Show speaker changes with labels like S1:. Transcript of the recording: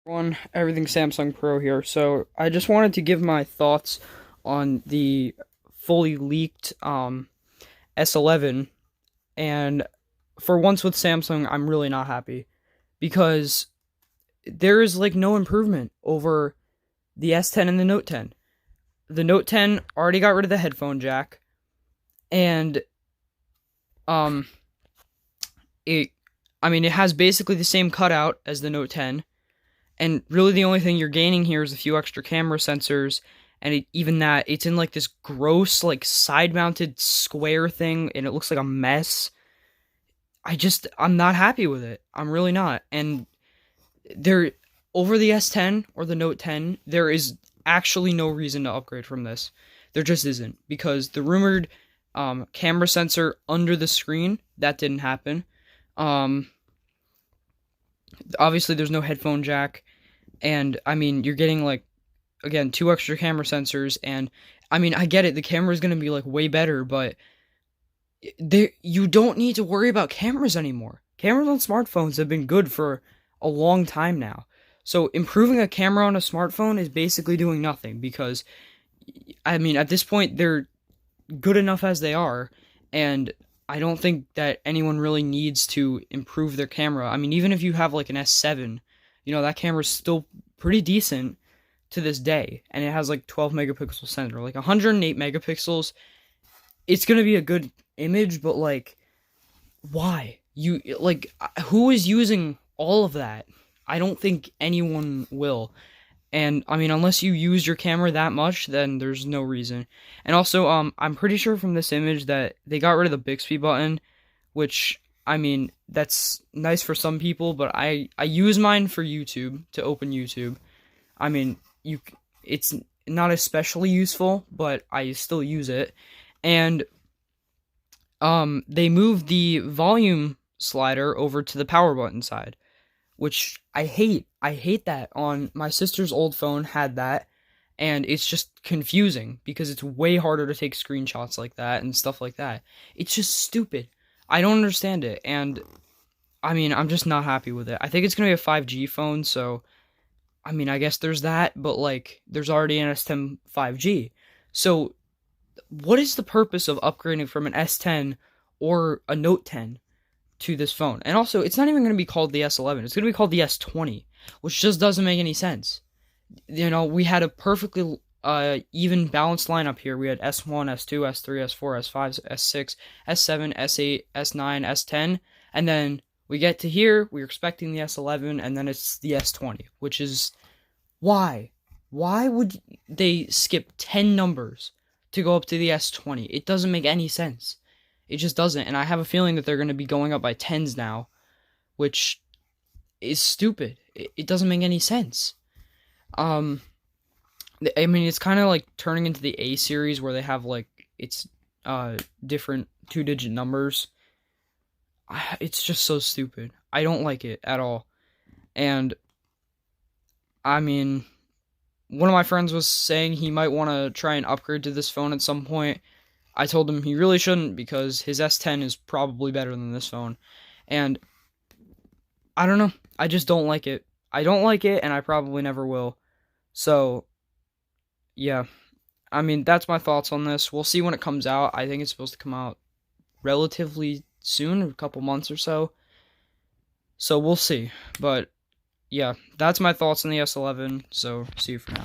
S1: Everyone, everything Samsung Pro here. So I just wanted to give my thoughts on the fully leaked S11, and for once with Samsung, I'm really not happy because there is like no improvement over the S10 and the Note 10. The Note 10 already got rid of the headphone jack, and um it it has basically the same cutout as the Note 10. And really, the only thing you're gaining here is a few extra camera sensors, and even that, it's in like this gross, like side-mounted square thing, and it looks like a mess. I'm not happy with it. I'm really not. And there, over the S10 or the Note 10, there is actually no reason to upgrade from this. There just isn't, because the rumored camera sensor under the screen, that didn't happen. Um, Obviously, there's no headphone jack. And you're getting like, again, two extra camera sensors, and I get it, the camera is going to be like way better, but you don't need to worry about cameras anymore. Cameras on smartphones have been good for a long time now. So improving a camera on a smartphone is basically doing nothing, because at this point they're good enough as they are, and I don't think that anyone really needs to improve their camera. Even if you have like an S7, that camera's still pretty decent to this day, and it has like 12 megapixel sensor, like 108 megapixels. It's gonna be a good image, but like, why? Who is using all of that? I don't think anyone will. And unless you use your camera that much, then there's no reason. And also, I'm pretty sure from this image that they got rid of the Bixby button, which that's nice for some people, but I use mine for YouTube, to open YouTube. I mean, you it's not especially useful, but I still use it. And they moved the volume slider over to the power button side, which I hate. I hate that. On my sister's old phone had that, and it's just confusing because it's way harder to take screenshots like that and stuff like that. It's just stupid. I don't understand it, and I'm just not happy with it. I think it's gonna be a 5G phone, so I guess there's that, but like there's already an S10 5G. So what is the purpose of upgrading from an S10 or a Note 10 to this phone? And also, it's not even going to be called the S11. It's going to be called the S20, which just doesn't make any sense. We had a perfectly even balanced lineup here. We had S1, S2, S3, S4, S5, S6, S7, S8, S9, S10, and then we get to here, we're expecting the S11, and then it's the S20, which is why? Why would they skip 10 numbers to go up to the S20? It doesn't make any sense. It just doesn't, and I have a feeling that they're going to be going up by 10s now, which is stupid. It doesn't make any sense. It's kind of like turning into the A series, where they have like it's different two-digit numbers. It's just so stupid. I don't like it at all. And one of my friends was saying he might want to try and upgrade to this phone at some point. I told him he really shouldn't, because his S10 is probably better than this phone. And I don't know. I just don't like it. I don't like it, and I probably never will. So, yeah. That's my thoughts on this. We'll see when it comes out. I think it's supposed to come out relatively soon, a couple months or so. So we'll see. But yeah, that's my thoughts on the S11. So see you for now.